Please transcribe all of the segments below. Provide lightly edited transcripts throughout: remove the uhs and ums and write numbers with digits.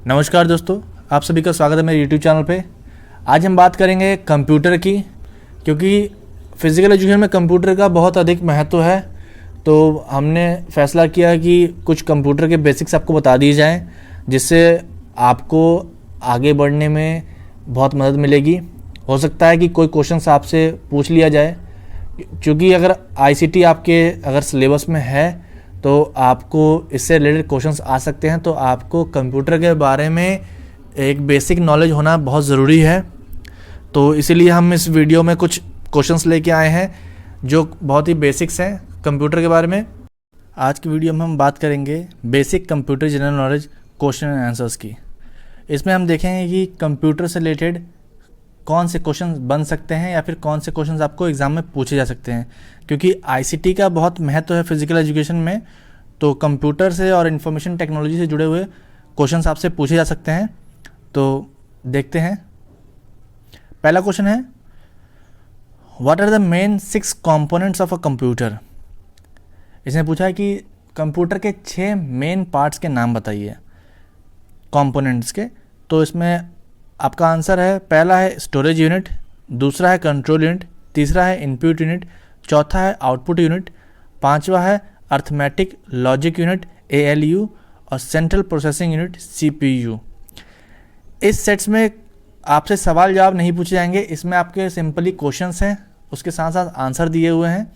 नमस्कार दोस्तों, आप सभी का स्वागत है मेरे YouTube चैनल पे। आज हम बात करेंगे कंप्यूटर की, क्योंकि फिज़िकल एजुकेशन में कंप्यूटर का बहुत अधिक महत्व है। तो हमने फैसला किया कि कुछ कंप्यूटर के बेसिक्स आपको बता दिए जाएं, जिससे आपको आगे बढ़ने में बहुत मदद मिलेगी। हो सकता है कि कोई क्वेश्चंस आपसे पूछ लिया जाए, क्योंकि अगर ICT आपके अगर सिलेबस में है तो आपको इससे रिलेटेड क्वेश्चंस आ सकते हैं। तो आपको कंप्यूटर के बारे में एक बेसिक नॉलेज होना बहुत ज़रूरी है। तो इसीलिए हम इस वीडियो में कुछ क्वेश्चंस लेके आए हैं जो बहुत ही बेसिक्स हैं कंप्यूटर के बारे में। आज की वीडियो में हम बात करेंगे basic computer general knowledge question and answers की। इसमें हम देखेंगे कि कंप्यूटर से रिलेटेड कौन से क्वेश्चन बन सकते हैं या फिर कौन से क्वेश्चंस आपको एग्ज़ाम में पूछे जा सकते हैं, क्योंकि ICT का बहुत महत्व है फिजिकल एजुकेशन में। तो कंप्यूटर से और इंफॉर्मेशन टेक्नोलॉजी से जुड़े हुए क्वेश्चंस आपसे पूछे जा सकते हैं। तो देखते हैं। पहला क्वेश्चन है, what are the main 6 components of a computer. इसने पूछा है कि कंप्यूटर के 6 मेन पार्ट्स के नाम बताइए कंपोनेंट्स के। तो इसमें आपका आंसर है, पहला है स्टोरेज यूनिट, दूसरा है कंट्रोल यूनिट, तीसरा है इनपुट यूनिट, चौथा है आउटपुट यूनिट, पांचवा है अर्थमेटिक लॉजिक यूनिट ALU और सेंट्रल प्रोसेसिंग यूनिट CPU। इस सेट्स में आपसे सवाल जवाब नहीं पूछे जाएंगे, इसमें आपके सिंपली क्वेश्चंस हैं, उसके साथ साथ आंसर दिए हुए हैं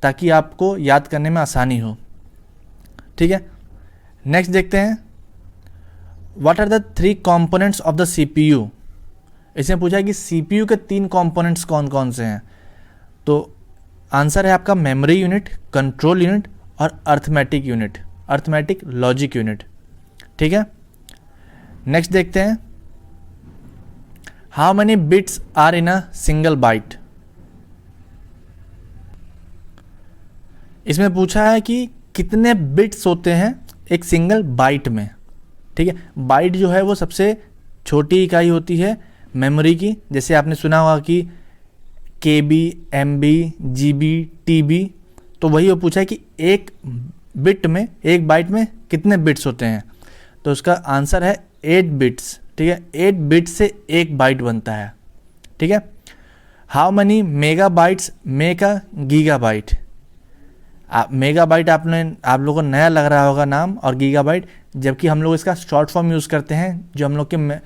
ताकि आपको याद करने में आसानी हो। ठीक है, नेक्स्ट देखते हैं, what are the 3 components of the CPU। इसने पूछा है कि CPU के 3 कंपोनेंट्स कौन कौन से हैं। तो आंसर है आपका मेमोरी यूनिट, कंट्रोल यूनिट और arithmetic unit, arithmetic logic unit. ठीक है, नेक्स्ट देखते हैं, how many bits are in a single byte. इसमें पूछा है कि कितने बिट्स होते हैं एक सिंगल बाइट में। ठीक है, बाइट जो है वो सबसे छोटी इकाई होती है मेमोरी की। जैसे आपने सुना होगा कि KB, MB, GB, TB। तो वही वो पूछा है कि एक बिट में, एक बाइट में कितने बिट्स होते हैं। तो उसका आंसर है 8 बिट्स। ठीक है, 8 बिट्स से एक बाइट बनता है। ठीक है, how many mega bytes make a gigabyte. Megabyte आप लोगों को नया लग रहा होगा नाम, और गीगाबाइट, जबकि हम लोग इसका शॉर्ट फॉर्म यूज़ करते हैं। जो हम लोग के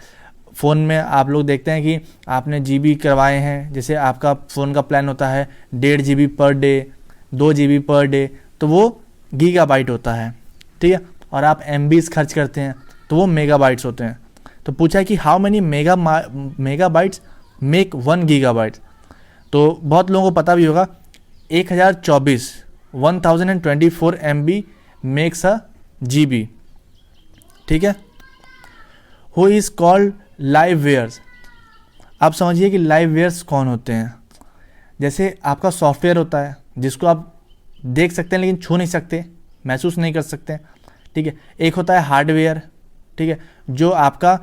फ़ोन में आप लोग देखते हैं कि आपने GB करवाए हैं, जैसे आपका फ़ोन का प्लान होता है 1.5 GB per day, 2 GB per day, तो वो गीगाबाइट होता है। ठीक है, और आप MBs खर्च करते हैं तो वो मेगाबाइट्स होते हैं। तो पूछा है कि how many megabytes make 1 gigabyte. तो बहुत लोगों को पता भी होगा 1024 MB मेक्स अ GB। ठीक है, who is called live wares. आप समझिए कि लाइव वेयर्स कौन होते हैं। जैसे आपका सॉफ्टवेयर होता है जिसको आप देख सकते हैं लेकिन छू नहीं सकते, महसूस नहीं कर सकते। ठीक है, एक होता है हार्डवेयर। ठीक है, जो आपका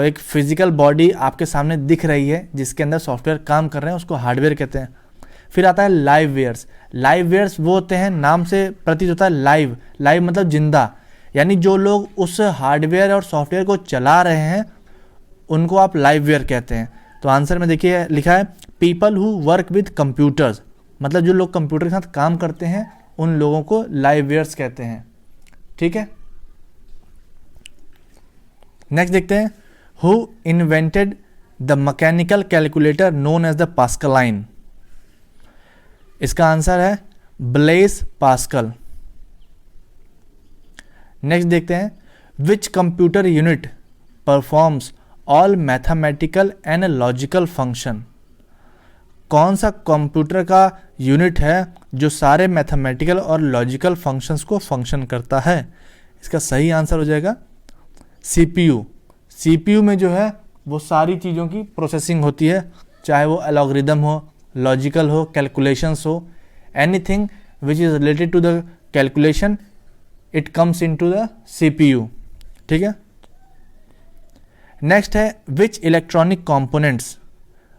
एक फिजिकल बॉडी आपके सामने दिख रही है जिसके अंदर सॉफ्टवेयर काम कर रहे हैं, उसको हार्डवेयर कहते हैं। फिर आता है लाइव वेयर्स। लाइव वेयर्स वो होते हैं, नाम से प्रतीत होता है लाइव, लाइव मतलब जिंदा, यानी जो लोग उस हार्डवेयर और सॉफ्टवेयर को चला रहे हैं उनको आप लाइव वेयर कहते हैं। तो आंसर में देखिए लिखा है, people who work with computers, मतलब जो लोग कंप्यूटर के साथ काम करते हैं उन लोगों को लाइव वेयर्स कहते हैं। ठीक है, नेक्स्ट देखते हैं, who invented the mechanical calculator known as the Pascaline. इसका आंसर है ब्लेस पास्कल। नेक्स्ट देखते हैं, which computer unit performs all mathematical and logical function. कौन सा कंप्यूटर का यूनिट है जो सारे मैथमेटिकल और लॉजिकल फंक्शंस को फंक्शन करता है। इसका सही आंसर हो जाएगा CPU। CPU में जो है वो सारी चीज़ों की प्रोसेसिंग होती है, चाहे वो एल्गोरिदम हो, लॉजिकल हो, कैलकुलेशंस हो, anything which is related to the calculation it comes into the CPU। ठीक है, नेक्स्ट है, which electronic components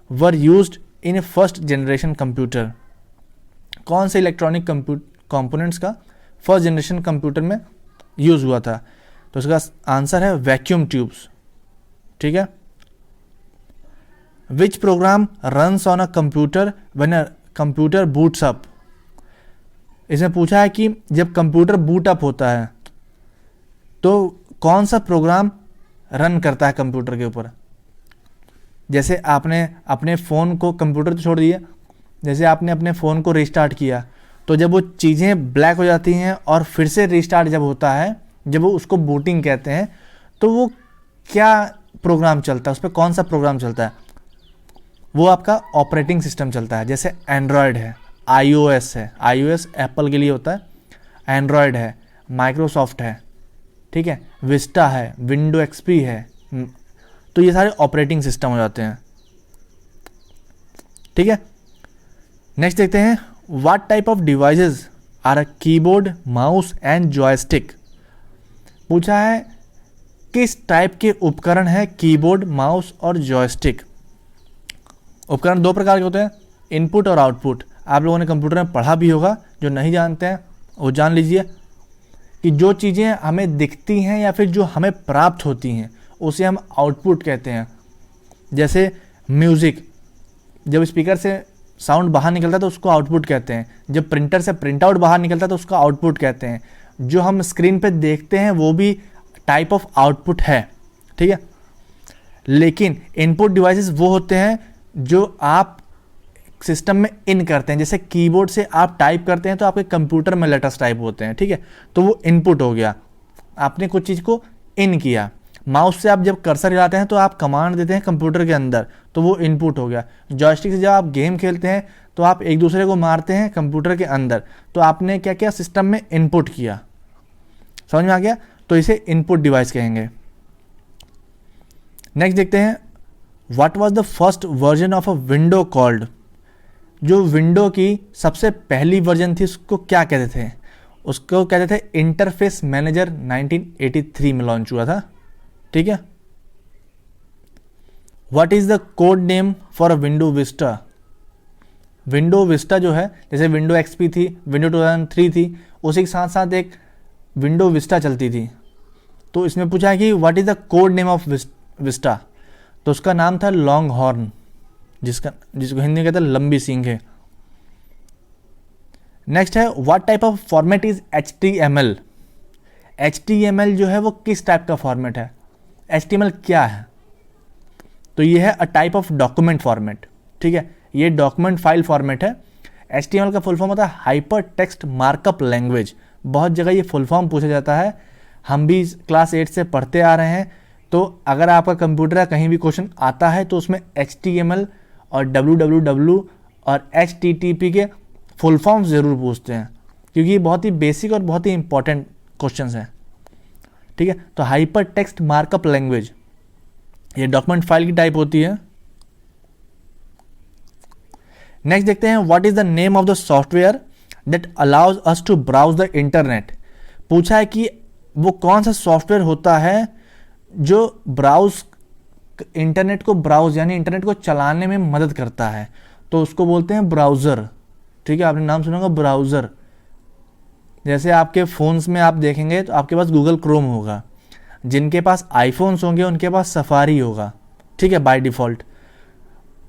were used in first generation computer. कौन से इलेक्ट्रॉनिक कंपोनेंट्स का फर्स्ट जनरेशन कंप्यूटर में यूज़ हुआ था। तो इसका आंसर है वैक्यूम ट्यूब्स। ठीक है। विच programme runs on a computer when a computer boots up. इसमें पूछा है कि जब कंप्यूटर बूट अप होता है तो कौन सा प्रोग्राम रन करता है कंप्यूटर के ऊपर। जैसे आपने अपने फ़ोन को, कंप्यूटर तो छोड़ दिए, जैसे आपने अपने फ़ोन को रिस्टार्ट किया तो जब वो चीज़ें ब्लैक हो जाती हैं और फिर से रिस्टार्ट जब होता है, जब वो उसको बूटिंग कहते हैं, तो वो क्या प्रोग्राम चलता है, उस पर कौन सा प्रोग्राम चलता है। वो आपका ऑपरेटिंग सिस्टम चलता है। जैसे एंड्रॉयड है, iOS है, iOS एप्पल के लिए होता है, एंड्रॉयड है, माइक्रोसॉफ्ट है, ठीक है, विस्टा है, विंडो एक्सपी है, तो ये सारे ऑपरेटिंग सिस्टम हो जाते हैं। ठीक है। नेक्स्ट देखते हैं, what type of devices are a keyboard, mouse and joystick. पूछा है किस टाइप के उपकरण है कीबोर्ड, माउस और जॉयस्टिक। उपकरण दो प्रकार के होते हैं, इनपुट और आउटपुट। आप लोगों ने कंप्यूटर में पढ़ा भी होगा, जो नहीं जानते हैं वो जान लीजिए कि जो चीज़ें हमें दिखती हैं या फिर जो हमें प्राप्त होती हैं उसे हम आउटपुट कहते हैं। जैसे म्यूज़िक, जब स्पीकर से साउंड बाहर निकलता है तो उसको आउटपुट कहते हैं। जब प्रिंटर से प्रिंट आउट बाहर निकलता है तो उसको आउटपुट कहते हैं। जो हम स्क्रीन पे देखते हैं वो भी टाइप ऑफ आउटपुट है। ठीक है। लेकिन इनपुट डिवाइसेस वो होते हैं जो आप सिस्टम में इन करते हैं। जैसे कीबोर्ड से आप टाइप करते हैं तो आपके कंप्यूटर में लेटर्स टाइप होते हैं। ठीक है, तो वो इनपुट हो गया, आपने कुछ चीज़ को इन किया। माउस से आप जब कर्सर हिलाते हैं तो आप कमांड देते हैं कंप्यूटर के अंदर, तो वो इनपुट हो गया। जॉयस्टिक से जब आप गेम खेलते हैं तो आप एक दूसरे को मारते हैं कंप्यूटर के अंदर, तो आपने क्या किया, सिस्टम में इनपुट किया। समझ में आ गया, तो इसे इनपुट डिवाइस कहेंगे। नेक्स्ट देखते हैं, what was the first version of a window called. जो विंडो की सबसे पहली वर्जन थी उसको क्या कहते थे, उसको कहते थे इंटरफेस मैनेजर। 1983 में लॉन्च हुआ था। ठीक है। What is the code name for a window Vista. Window Vista जो है, जैसे विंडो एक्सपी थी, विंडो 2003 थी, उसी के साथ साथ एक विंडो विस्टा चलती थी। तो इसमें पूछा है कि what is the code name of Vista, तो उसका नाम था लॉन्ग हॉर्न, जिसको हिंदी में कहते हैं लंबी सींग है। नेक्स्ट है, what type of format is HTML। HTML जो है वो किस टाइप का फॉर्मेट है, HTML क्या है, तो ये है a type of document format. ठीक है, ये डॉक्यूमेंट फाइल फॉर्मेट है। HTML का फुल फॉर्म होता है हाइपर टेक्स्ट मार्कअप लैंग्वेज। बहुत जगह ये फुल फॉर्म पूछा जाता है, हम भी क्लास 8 से पढ़ते आ रहे हैं। तो अगर आपका कंप्यूटर का कहीं भी क्वेश्चन आता है तो उसमें HTML और www और HTTP के फुल फॉर्म ज़रूर पूछते हैं, क्योंकि ये बहुत ही बेसिक और बहुत ही इंपॉर्टेंट क्वेश्चंस हैं। ठीक है, तो हाइपर टेक्स्ट मार्कअप लैंग्वेज ये डॉक्यूमेंट फाइल की टाइप होती है। नेक्स्ट देखते हैं, what is the name of the software that allows us to browse the internet. पूछा है कि वो कौन सा सॉफ्टवेयर होता है जो ब्राउज, इंटरनेट को ब्राउज यानी इंटरनेट को चलाने में मदद करता है, तो उसको बोलते हैं ब्राउज़र। ठीक है, आपने नाम सुना होगा ब्राउज़र। जैसे आपके फ़ोन्स में आप देखेंगे तो आपके पास गूगल क्रोम होगा, जिनके पास आईफोन्स होंगे उनके पास सफारी होगा। ठीक है, by default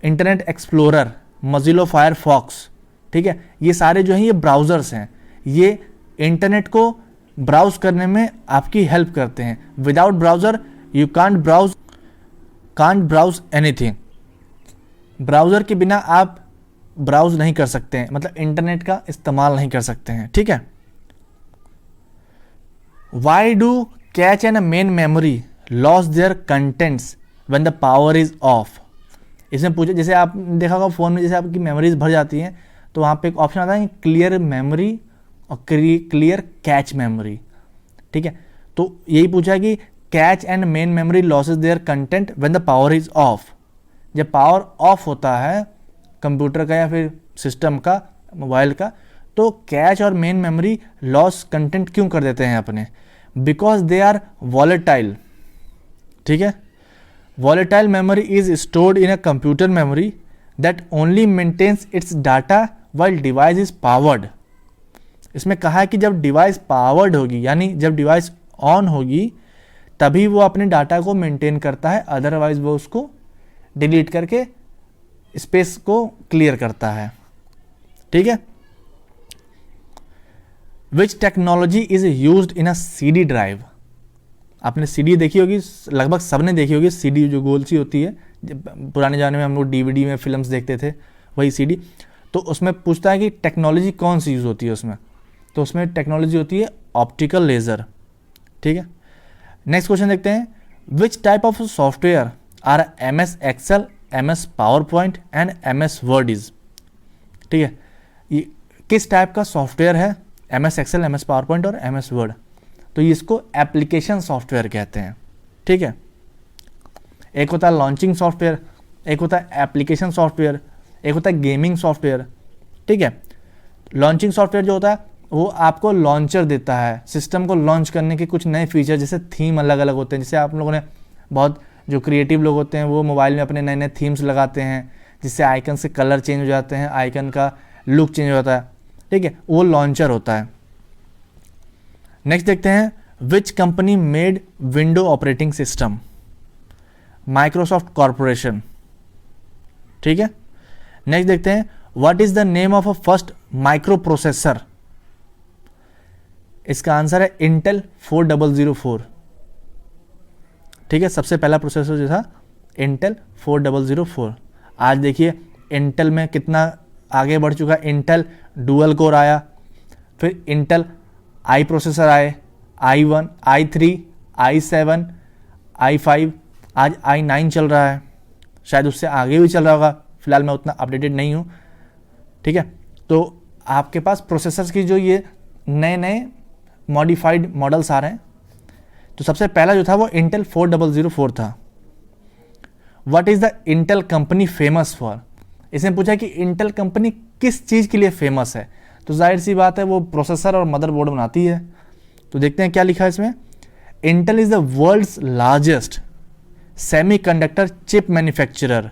internet explorer, Mozilla Firefox. ठीक है, ये सारे जो हैं ये ब्राउज़र्स हैं, ये इंटरनेट को ब्राउज़ करने में आपकी हेल्प करते हैं। Without browser you can't browse anything. Browser के बिना आप ब्राउज़ नहीं कर सकते हैं, मतलब इंटरनेट का इस्तेमाल नहीं कर सकते हैं। ठीक है। Why do cache and main memory lose their contents when the power is off. इसमें पूछे, जैसे आप देखा होगा फ़ोन में, जैसे आपकी मेमोरीज भर जाती हैं तो वहाँ पे एक ऑप्शन आता है क्लियर मेमोरी और क्लियर कैच मेमोरी। ठीक है, तो यही पूछा है कि catch and main memory losses their content when the power is of. जब पावर ऑफ होता है कंप्यूटर का या फिर सिस्टम का, मोबाइल का, तो कैच और मेन मेमोरी लॉस कंटेंट क्यों कर देते हैं अपने, बिकॉज दे आर वॉलेटाइल। ठीक है, volatile memory is stored in a computer memory that only maintains its data while device is powered. इसमें कहा है कि जब डिवाइस पावर्ड होगी, यानी जब डिवाइस ऑन होगी, तभी वो अपने डाटा को मेंटेन करता है, अदरवाइज वो उसको डिलीट करके स्पेस को क्लियर करता है। ठीक है। विच technology is used in a CD drive. आपने सीडी देखी होगी, लगभग सबने देखी होगी, सीडी जो गोल सी होती है, पुराने ज़माने में हम लोग डीवीडी में फिल्म्स देखते थे, वही सीडी। तो उसमें पूछता है कि टेक्नोलॉजी कौन सी यूज़ होती है उसमें, तो उसमें टेक्नोलॉजी होती है ऑप्टिकल लेज़र। ठीक है। नेक्स्ट क्वेश्चन देखते हैं, which type of software are MS excel, MS power point and MS word is. ठीक है, ये किस टाइप का सॉफ्टवेयर है, MS excel, MS power point और MS वर्ड। तो इसको एप्लीकेशन सॉफ्टवेयर कहते हैं। ठीक है। एक होता है लॉन्चिंग सॉफ्टवेयर, एक होता है एप्लीकेशन सॉफ्टवेयर, एक होता है गेमिंग सॉफ्टवेयर। ठीक है। लॉन्चिंग सॉफ्टवेयर जो होता है वो आपको लॉन्चर देता है, सिस्टम को लॉन्च करने के कुछ नए फीचर, जैसे थीम अलग अलग होते हैं। जैसे आप लोगों ने बहुत जो क्रिएटिव लोग होते हैं वो मोबाइल में अपने नए नए थीम्स लगाते हैं, जिससे आइकन से कलर चेंज हो जाते हैं, आइकन का लुक चेंज हो जाता है। ठीक है, वो लॉन्चर होता है। नेक्स्ट देखते हैं, which company made window operating system. Microsoft corporation. ठीक है। नेक्स्ट देखते हैं, what is the name of a first micro processor. इसका आंसर है इंटेल 4004। ठीक है, सबसे पहला प्रोसेसर जो था इंटेल 4004। आज देखिए इंटेल में कितना आगे बढ़ चुका है। इंटेल डुअल कोर आया, फिर इंटेल आई प्रोसेसर आए, i1, i3, i7, i5, आज i9 चल रहा है, शायद उससे आगे भी चल रहा होगा, फिलहाल मैं उतना अपडेटेड नहीं हूँ। ठीक है। तो आपके पास प्रोसेसर्स की जो ये नए नए मॉडिफाइड मॉडल्स आ रहे हैं। तो सबसे पहला जो था वो इंटेल 4004 था। What is the Intel company famous for. इसने पूछा कि इंटेल कंपनी किस चीज़ के लिए फेमस है, तो जाहिर सी बात है वो प्रोसेसर और मदरबोर्ड बनाती है। तो देखते हैं क्या लिखा है इसमें। Intel is the world's largest semiconductor chip manufacturer.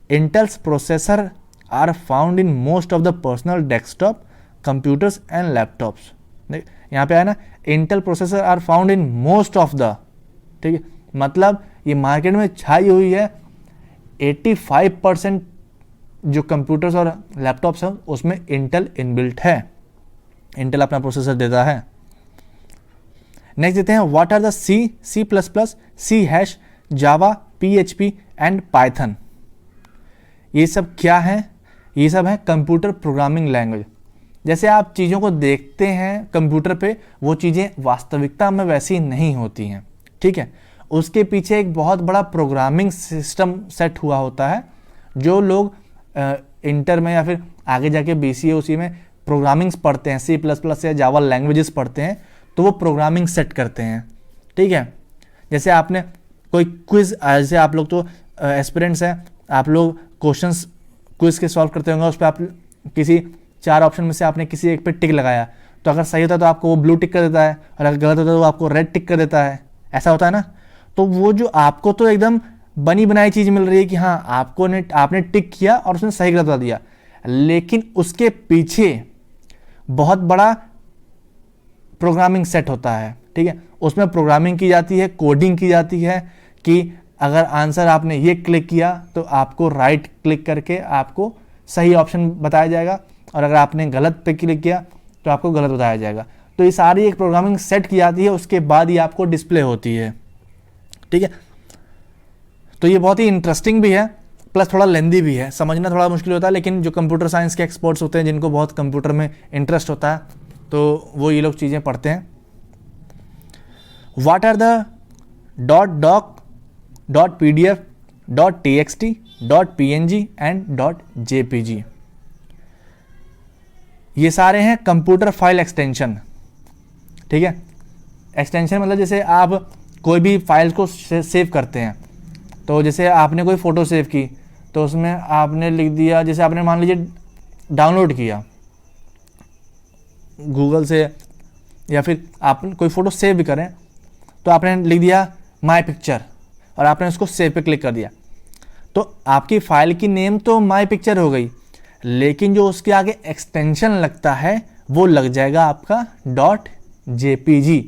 Intel's processors are found in most of the personal desktop computers and laptops. यहाँ पे है ना, Intel processor are found in most of the. ठीक है, मतलब ये मार्केट में छाई हुई है। 85% जो कंप्यूटर्स और लैपटॉप्स हैं उसमें इंटेल इनबिल्ट है, इंटेल अपना प्रोसेसर देता है। नेक्स्ट देते हैं, what are the C++, C#, Java, PHP and Python. ये सब क्या है, ये सब है कंप्यूटर प्रोग्रामिंग लैंग्वेज। जैसे आप चीज़ों को देखते हैं कंप्यूटर पे, वो चीज़ें वास्तविकता में वैसी नहीं होती हैं। ठीक है, उसके पीछे एक बहुत बड़ा प्रोग्रामिंग सिस्टम सेट हुआ होता है। जो लोग इंटर में या फिर आगे जाके BCA उसी में प्रोग्रामिंग्स पढ़ते हैं, C++ या जावा लैंग्वेजेस पढ़ते हैं, तो वो प्रोग्रामिंग सेट करते हैं। ठीक है। जैसे आपने कोई क्विज़, जैसे आप लोग तो एस्पिरेंट्स हैं, आप लोग क्वेश्चंस क्विज़ के सॉल्व करते होंगे, उस पर आप किसी 4 ऑप्शन में से आपने किसी एक पे टिक लगाया, तो अगर सही होता है तो आपको वो ब्लू टिक कर देता है, और अगर गलत होता है तो वो आपको रेड टिक कर देता है। ऐसा होता है ना। तो वो जो आपको तो एकदम बनी बनाई चीज़ मिल रही है कि हाँ आपने टिक किया और उसने सही गलत बता दिया, लेकिन उसके पीछे बहुत बड़ा प्रोग्रामिंग सेट होता है। ठीक है, उसमें प्रोग्रामिंग की जाती है, कोडिंग की जाती है कि अगर आंसर आपने ये क्लिक किया तो आपको राइट क्लिक करके आपको सही ऑप्शन बताया जाएगा, और अगर आपने गलत पे क्लिक किया तो आपको गलत बताया जाएगा। तो ये सारी एक प्रोग्रामिंग सेट की जाती है, उसके बाद ही आपको डिस्प्ले होती है। ठीक है, तो ये बहुत ही इंटरेस्टिंग भी है, प्लस थोड़ा लेंदी भी है, समझना थोड़ा मुश्किल होता है, लेकिन जो कंप्यूटर साइंस के एक्सपर्ट्स होते हैं, जिनको बहुत कंप्यूटर में इंटरेस्ट होता है, तो वो ये लोग चीज़ें पढ़ते हैं। What are the .doc, .pdf, .txt, .png and .jpg। ये सारे हैं कंप्यूटर फाइल एक्सटेंशन। ठीक है, एक्सटेंशन मतलब जैसे आप कोई भी फाइल को सेव करते हैं, तो जैसे आपने कोई फ़ोटो सेव की, तो उसमें आपने लिख दिया, जैसे आपने मान लीजिए डाउनलोड किया गूगल से, या फिर आप कोई फ़ोटो सेव भी करें, तो आपने लिख दिया माई पिक्चर, और आपने उसको सेव पे क्लिक कर दिया, तो आपकी फ़ाइल की नेम तो माई पिक्चर हो गई, लेकिन जो उसके आगे एक्सटेंशन लगता है वो लग जाएगा आपका .jpg,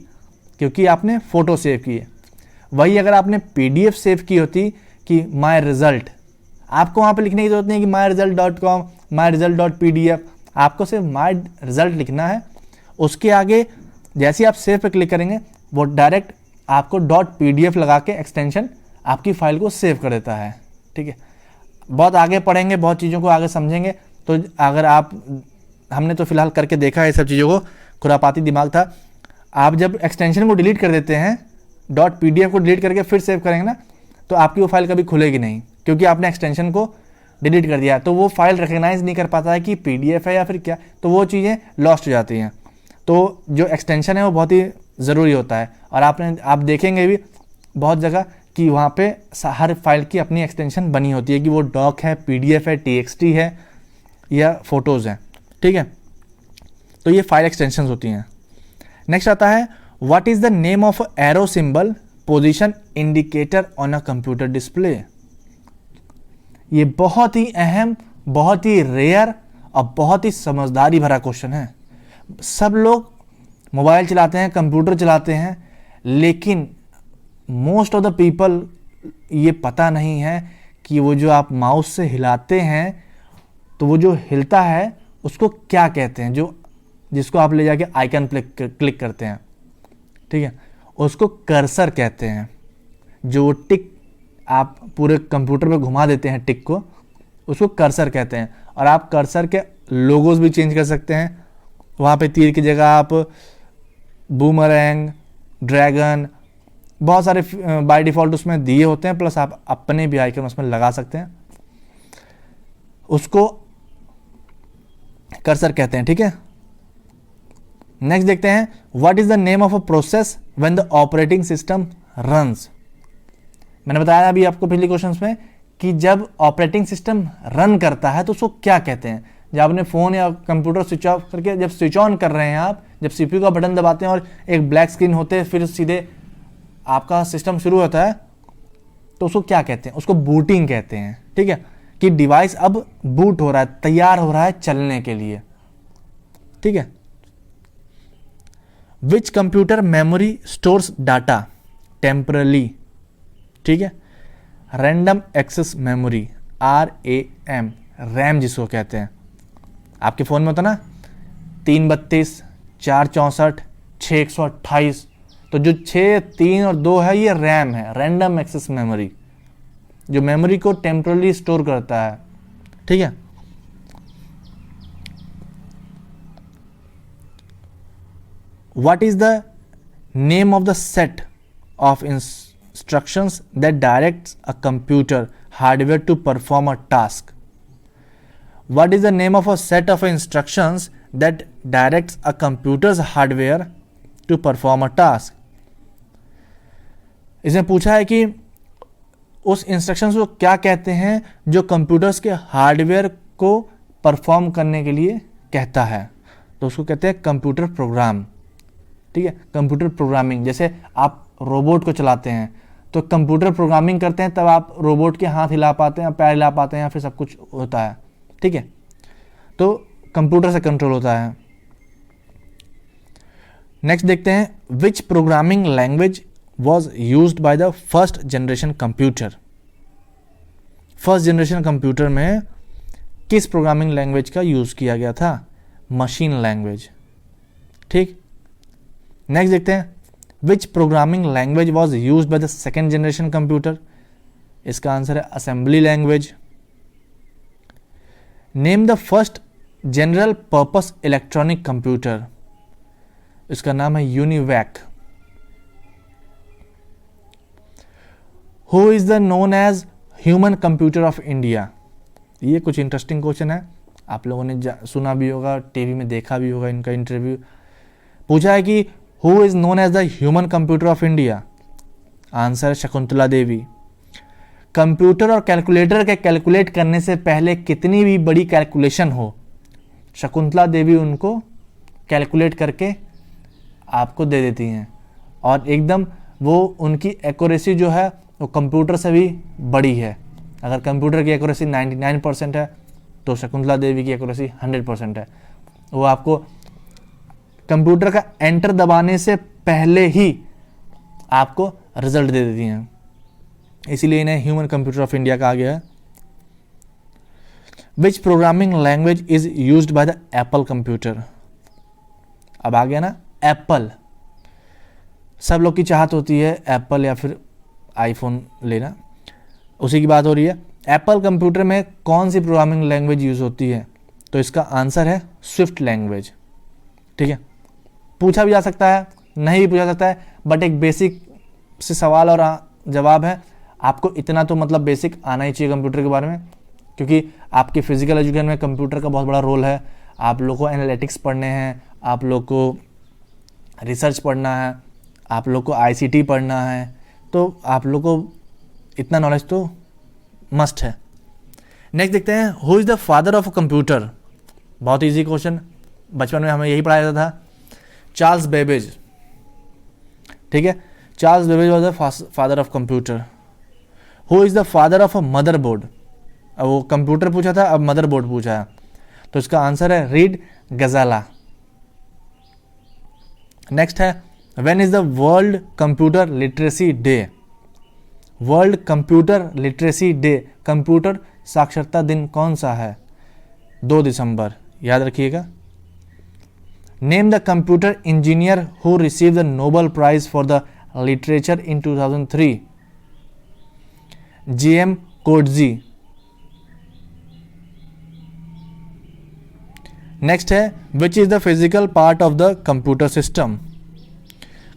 क्योंकि आपने फ़ोटो सेव की है। वही अगर आपने PDF सेव की होती कि माई रिजल्ट, आपको वहाँ पे लिखने की जरूरत नहीं है कि myresult.com, myresult.pdf, आपको सिर्फ माई रिजल्ट लिखना है। उसके आगे जैसे ही आप सेव पे क्लिक करेंगे वो डायरेक्ट आपको .pdf लगा के एक्सटेंशन आपकी फाइल को सेव कर देता है। ठीक है, बहुत आगे पढ़ेंगे, बहुत चीज़ों को आगे समझेंगे। तो अगर आप, हमने तो फिलहाल करके देखा है ये सब चीज़ों को, खुरापाती दिमाग था। आप जब एक्सटेंशन को डिलीट कर देते हैं, .pdf को डिलीट करके फिर सेव करेंगे ना, तो आपकी वो फाइल कभी खुलेगी नहीं, क्योंकि आपने एक्सटेंशन को डिलीट कर दिया। तो वो फाइल रिकग्नाइज नहीं कर पाता है कि PDF है या फिर क्या, तो वो चीज़ें लॉस्ट हो जाती हैं। तो जो एक्सटेंशन है वो बहुत ही ज़रूरी होता है। और आप देखेंगे भी बहुत जगह कि वहाँ पे हर फाइल की अपनी एक्सटेंशन बनी होती है, कि वो डॉक है, PDF है, TXT है या फोटोज़ हैं। ठीक है, तो ये फाइल एक्सटेंशन होती हैं। नेक्स्ट आता है, what is the name of arrow symbol position indicator on a computer display. ये बहुत ही अहम, बहुत ही रेयर और बहुत ही समझदारी भरा क्वेश्चन है। सब लोग मोबाइल चलाते हैं, कंप्यूटर चलाते हैं, लेकिन मोस्ट ऑफ द पीपल ये पता नहीं है कि वो जो आप माउस से हिलाते हैं तो वो जो हिलता है उसको क्या कहते हैं, जो जिसको आप ले जाके आइकन क्लिक करते हैं। ठीक है, उसको कर्सर कहते हैं। जो टिक आप पूरे कंप्यूटर पे घुमा देते हैं टिक को, उसको कर्सर कहते हैं। और आप कर्सर के लोगोस भी चेंज कर सकते हैं। वहाँ पे तीर की जगह आप बूमरैंग, ड्रैगन, बहुत सारे बाय डिफ़ॉल्ट उसमें दिए होते हैं, प्लस आप अपने भी आइकन उसमें लगा सकते हैं, उसको कर्सर कहते हैं। ठीक है, नेक्स्ट देखते हैं, what is the name of a process when the operating system runs. मैंने बताया अभी आपको पिछले क्वेश्चंस में कि जब ऑपरेटिंग सिस्टम रन करता है तो उसको क्या कहते हैं। जब आपने फ़ोन या कंप्यूटर स्विच ऑफ करके जब स्विच ऑन कर रहे हैं, आप जब CPU का बटन दबाते हैं और एक ब्लैक स्क्रीन होते हैं, फिर सीधे आपका सिस्टम शुरू होता है, तो उसको क्या कहते हैं, उसको बूटिंग कहते हैं। ठीक है, कि डिवाइस अब बूट हो रहा है, तैयार हो रहा है चलने के लिए। ठीक है, which computer memory stores data temporarily. ठीक है, random access memory, RAM, RAM जिसको कहते हैं। आपके फ़ोन में होता ना 332, 464, 628, तो जो 6, 3 और 2 है ये रैम है, रैंडम एक्सेस मेमोरी, जो मेमोरी को टेम्परली स्टोर करता है। ठीक है, what is the name of the set of instructions that directs a computer hardware to perform a task. What is the name of a set of instructions that directs a computer's hardware to perform a task? इसने पूछा है कि उस instructions को क्या कहते हैं जो कंप्यूटर्स के हार्डवेयर को परफॉर्म करने के लिए कहता है, तो उसको कहते हैं कंप्यूटर प्रोग्राम। ठीक है, कंप्यूटर प्रोग्रामिंग। जैसे आप रोबोट को चलाते हैं तो कंप्यूटर प्रोग्रामिंग करते हैं, तब आप रोबोट के हाथ हिला पाते हैं, पैर हिला पाते हैं, या फिर सब कुछ होता है। ठीक है, तो कंप्यूटर से कंट्रोल होता है। नेक्स्ट देखते हैं, which programming language was used by the first generation computer. First generation computer में किस प्रोग्रामिंग लैंग्वेज का यूज किया गया था? Machine language. ठीक, नेक्स्ट देखते हैं, which programming language was used by the second generation computer. इसका आंसर है assembly language. Name the first general purpose electronic computer. इसका नाम है UNIVAC. Who is the known as human computer of India. ये कुछ interesting question है, आप लोगों ने सुना भी होगा, टीवी में देखा भी होगा इनका इंटरव्यू। पूछा है कि who is known as the human computer of India. Answer है शकुंतला देवी। कंप्यूटर और कैलकुलेटर के कैलकुलेट करने से पहले कितनी भी बड़ी कैलकुलेशन हो, शकुंतला देवी उनको कैलकुलेट करके आपको दे देती हैं, और एकदम वो उनकी एक्यूरेसी जो है वो कंप्यूटर से भी बड़ी है। अगर कंप्यूटर की एक्यूरेसी 99% है तो शकुंतला देवी की एक्यूरेसी 100% है। वो आपको कंप्यूटर का एंटर दबाने से पहले ही आपको रिजल्ट दे देती हैं, इसीलिए इन्हें ह्यूमन कंप्यूटर ऑफ इंडिया कहा गया है। विच programming language is used by the Apple computer. अब आ गया ना एप्पल, सब लोग की चाहत होती है एप्पल या फिर आईफोन लेना, उसी की बात हो रही है। एप्पल कंप्यूटर में कौन सी प्रोग्रामिंग लैंग्वेज यूज़ होती है, तो इसका आंसर है स्विफ्ट लैंग्वेज। ठीक है, पूछा भी जा सकता है, नहीं भी पूछा सकता है, बट एक बेसिक से सवाल और जवाब है। आपको इतना तो मतलब बेसिक आना ही चाहिए कंप्यूटर के बारे में, क्योंकि आपके फिजिकल एजुकेशन में कंप्यूटर का बहुत बड़ा रोल है। आप लोग को एनालिटिक्स पढ़ने हैं, आप लोग को रिसर्च पढ़ना है, आप लोग को आईसीटी पढ़ना है, तो आप लोग को इतना नॉलेज तो मस्ट है। नेक्स्ट देखते हैं, who is the father of computer. बहुत इजी क्वेश्चन, बचपन में हमें यही पढ़ाया जाता था, चार्ल्स बेबेज। ठीक है, Charles Babbage was the father of computer. Who is the father of a motherboard. अब वो कंप्यूटर पूछा था, अब मदरबोर्ड पूछा है, तो इसका आंसर है रीड गजाला। नेक्स्ट है, when is the world computer literacy day. World computer literacy day, computer साक्षरता दिन कौन सा है? 2 दिसंबर, याद रखिएगा। Name the computer engineer who receive the Nobel prize for the literature in 2003। GM Coetzee. Next है, which is the physical part of the computer system.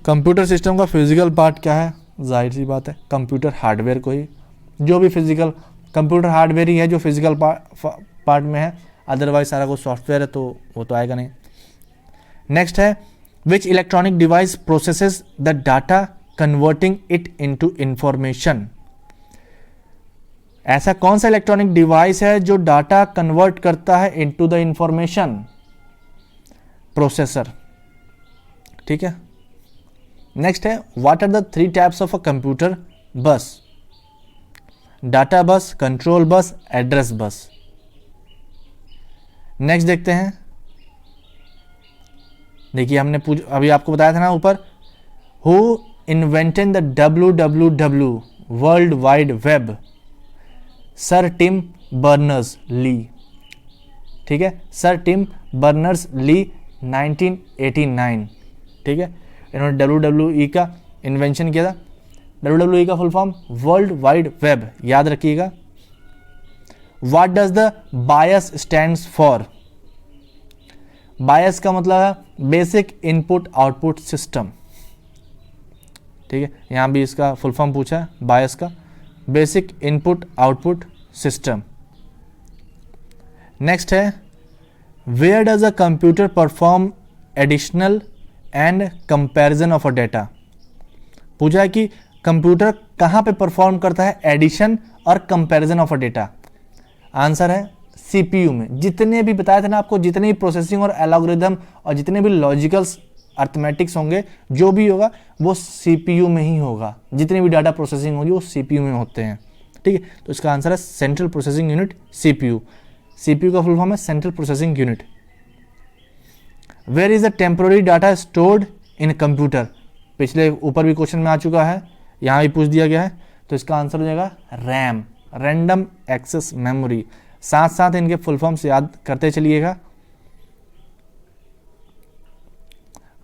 Computer system का फिजिकल पार्ट क्या है? जाहिर सी बात है कंप्यूटर हार्डवेयर को ही, जो भी फिजिकल कंप्यूटर हार्डवेयर ही है जो फिजिकल पार्ट में है, अदरवाइज सारा कुछ सॉफ्टवेयर है तो वो तो आएगा नहीं। नेक्स्ट है, which electronic device processes the data converting it into information. ऐसा कौन सा इलेक्ट्रॉनिक डिवाइस है जो डाटा कन्वर्ट करता है इनटू द इंफॉर्मेशन? प्रोसेसर। ठीक है। नेक्स्ट है, what are the 3 types of a computer bus? Data bus, control bus, address bus. Next देखते हैं, देखिए हमने अभी आपको बताया था ना ऊपर, who invented the WWW world wide web? Sir Tim Berners Lee. ठीक है, सर टिम बर्नर्स ली 1989। ठीक है, इन्होंने WWE का इन्वेंशन किया था। WWE का full form world wide web, याद रखिएगा। What does the BIOS stands for? BIOS का मतलब है बेसिक इनपुट आउटपुट सिस्टम। ठीक है, यहां भी इसका फुल फॉर्म पूछा है बायस का, basic input output system. Next है, where does a computer perform additional and comparison of a data? पूछा है कि कंप्यूटर कहां पे परफॉर्म करता है एडिशन और comparison of a data? Answer है सीपीयू में। जितने भी बताए थे ना आपको, जितने भी प्रोसेसिंग और एल्गोरिथम और जितने भी लॉजिकल्स अर्थमेटिक्स होंगे, जो भी होगा वो सीपीयू में ही होगा। जितनी भी डाटा प्रोसेसिंग होगी वो सीपीयू में होते हैं। ठीक है, तो इसका आंसर है central processing unit, CPU. CPU का फुल फॉर्म है central processing unit. Where is the temporary data stored in computer? पिछले ऊपर भी क्वेश्चन में आ चुका है, यहां भी पूछ दिया गया है, तो इसका आंसर हो जाएगा रैम, रैंडम एक्सेस मेमोरी। साथ साथ इनके फुल फॉर्म से याद करते चलिएगा।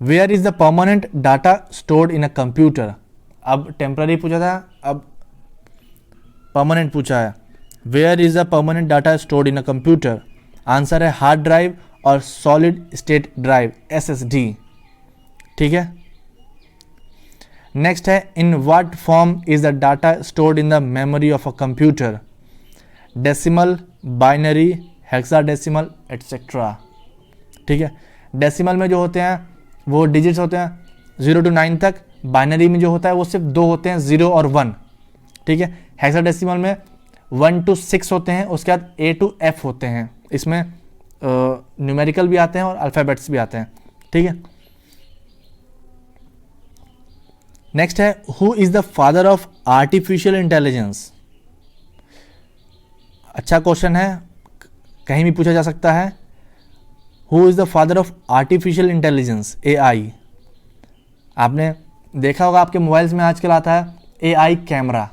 Where is the permanent data stored in a computer? अब टेम्पररी पूछा था, अब परमानेंट पूछा है। Where is the permanent data stored in a computer? Answer है हार्ड ड्राइव और सॉलिड स्टेट ड्राइव, SSD। ठीक है। नेक्स्ट है, in what form is the data stored in the memory of a computer? Decimal, binary, hexadecimal, etcetera. ठीक है, decimal में जो होते हैं वो डिजिट्स होते हैं 0 to 9 तक। बाइनरी में जो होता है वो सिर्फ 2 होते हैं, 0 और 1। ठीक है, हेक्साडेसिमल में 1 to 6 होते हैं, उसके बाद A to F होते हैं। इसमें न्यूमेरिकल भी आते हैं और अल्फ़ाबेट्स भी आते हैं। ठीक है। नेक्स्ट है, who is the father of artificial intelligence? अच्छा क्वेश्चन है, कहीं भी पूछा जा सकता है। Who is the father of artificial intelligence, AI? आपने देखा होगा आपके मोबाइल्स में आजकल आता है AI camera,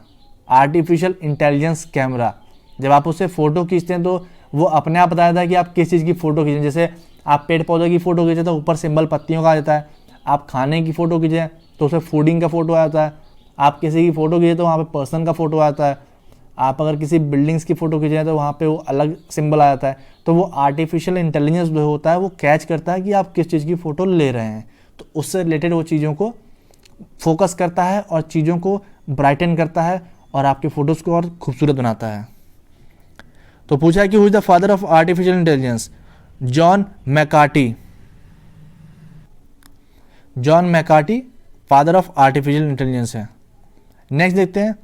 artificial intelligence camera. जब आप उससे फ़ोटो खींचते हैं तो वो अपने आप बताता है कि आप किस चीज़ की फ़ोटो खींचें। जैसे आप पेड़ पौधे की फ़ोटो खींचे तो ऊपर सिंबल पत्तियों का आ जाता है। आप खाने की फ़ोटो खींचे तो उसमें फूडिंग का फ़ोटो आता है। आप किसी की फ़ोटो खींचे तो वहाँ पे पर्सन का फ़ोटो आता है। आप अगर किसी बिल्डिंग्स की फ़ोटो खींचे तो वहाँ पे वो अलग सिंबल आ जाता है। तो वो आर्टिफिशियल इंटेलिजेंस जो होता है वो कैच करता है कि आप किस चीज़ की फ़ोटो ले रहे हैं, तो उससे रिलेटेड वो चीज़ों को फोकस करता है और चीज़ों को ब्राइटन करता है और आपके फ़ोटोज़ को और खूबसूरत बनाता है। तो पूछा है कि who is the father of artificial intelligence? John McCarthy. John McCarthy father of artificial intelligence है। नेक्स्ट देखते हैं,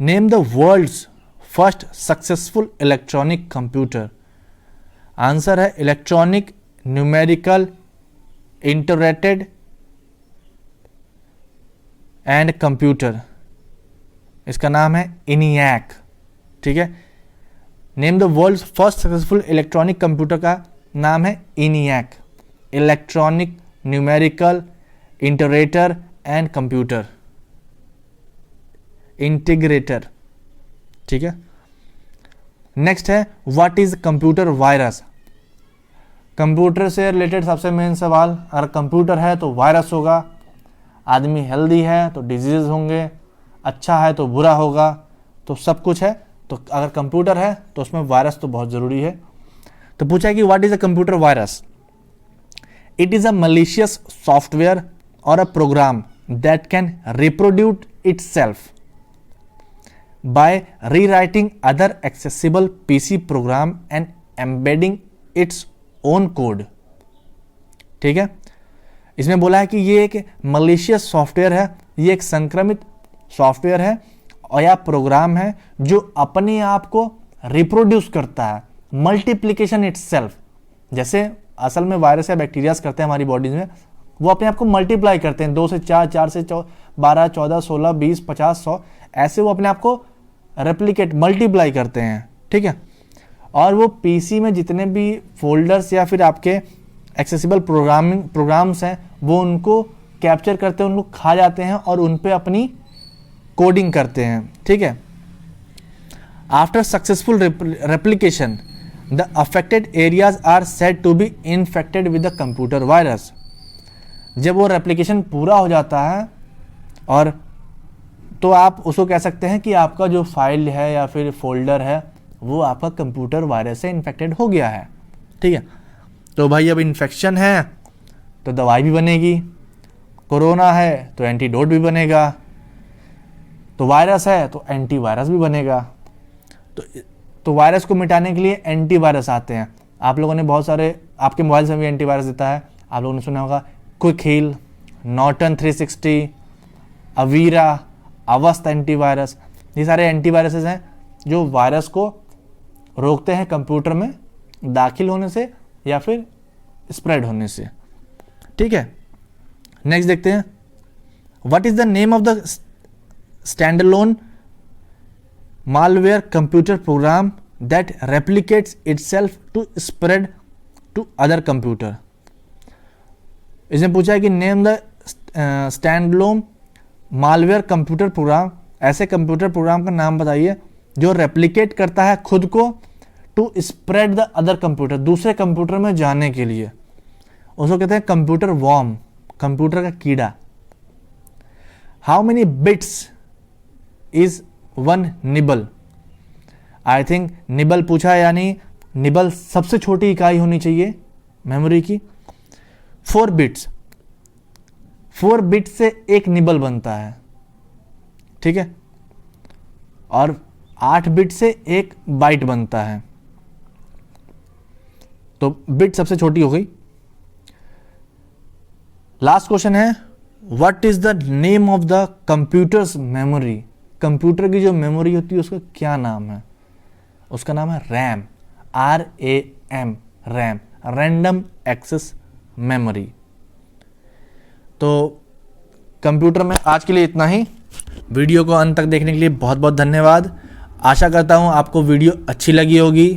name the world's first successful electronic computer. Answer है electronic numerical integrated and computer. इसका नाम है ENIAC। ठीक है, name the world's first successful electronic computer का नाम है ENIAC, electronic numerical integrator and computer, integrator. ठीक है, नेक्स्ट है what is computer virus. Computer से रिलेटेड सबसे मेन सवाल, अगर कंप्यूटर है तो वायरस होगा, आदमी हेल्दी है तो डिजीज होंगे, अच्छा है तो बुरा होगा, तो सब कुछ है। तो अगर कंप्यूटर है तो उसमें वायरस तो बहुत ज़रूरी है। तो पूछा है कि what is a computer virus? It is a malicious software or a program that can reproduce itself by rewriting other accessible PC program and embedding its own code। ठीक है, इसमें बोला है कि ये एक मलिशियस सॉफ्टवेयर है, ये एक संक्रमित सॉफ्टवेयर है और या प्रोग्राम है जो अपने आप को रिप्रोड्यूस करता है, मल्टीप्लिकेशन इटसेल्फ। जैसे असल में वायरस या बैक्टीरियाज करते हैं हमारी बॉडीज में, वो अपने आप को मल्टीप्लाई करते हैं, 2 से 4, 4 से 12, 14, 16, 20, 50, 100, ऐसे वो अपने आप को रेप्लिकेट मल्टीप्लाई करते हैं। ठीक है, और वो पीसी में जितने भी फोल्डर्स या फिर आपके एक्सेसिबल प्रोग्राम्स हैं वो उनको कैप्चर करते हैं, उनको खा जाते हैं और उन पे अपनी कोडिंग करते हैं। ठीक है, after successful replication the affected areas are said to be infected with the computer virus. जब वो रेप्लिकेशन पूरा हो जाता है और तो आप उसको कह सकते हैं कि आपका जो फाइल है या फिर फोल्डर है वो आपका कंप्यूटर वायरस से इन्फेक्टेड हो गया है। ठीक है, तो भाई अब इन्फेक्शन है तो दवाई भी बनेगी, कोरोना है तो एंटीडोट भी बनेगा, तो वायरस है तो एंटीवायरस भी बनेगा। तो वायरस को मिटाने के लिए एंटीवायरस आते हैं। आप लोगों ने बहुत सारे, आपके मोबाइल से भी एंटीवायरस देता है, आप लोगों ने सुना होगा Quick Heal, Norton 360, Avira, Avast antivirus. ये सारे एंटीवायरसेस हैं जो वायरस को रोकते हैं कंप्यूटर में दाखिल होने से या फिर स्प्रेड होने से। ठीक है, नेक्स्ट देखते हैं, what is the name of the standalone malware computer program that replicates itself to spread to other computer। इसने पूछा है कि name the standalone malware computer program, ऐसे कंप्यूटर प्रोग्राम का नाम बताइए जो रेप्लिकेट करता है खुद को to spread the other computer, दूसरे कंप्यूटर में जाने के लिए। उसको कहते हैं कंप्यूटर वॉर्म, कंप्यूटर का कीड़ा। How many bits is 1 nibble? I think nibble पूछा है, यानी निबल सबसे छोटी इकाई होनी चाहिए मेमोरी की। 4 बिट्स, 4 बिट से एक निबल बनता है। ठीक है, और 8 बिट से एक बाइट बनता है, तो बिट सबसे छोटी हो गई। लास्ट क्वेश्चन है, what is the name of the computers memory? Computer की जो मेमोरी होती है उसका क्या नाम है? उसका नाम है RAM, RAM, RAM, random access memory. तो कंप्यूटर में आज के लिए इतना ही। वीडियो को अंत तक देखने के लिए बहुत बहुत धन्यवाद। आशा करता हूँ आपको वीडियो अच्छी लगी होगी।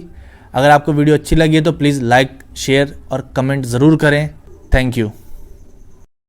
अगर आपको वीडियो अच्छी लगी है तो प्लीज़ लाइक, शेयर और कमेंट ज़रूर करें। Thank you.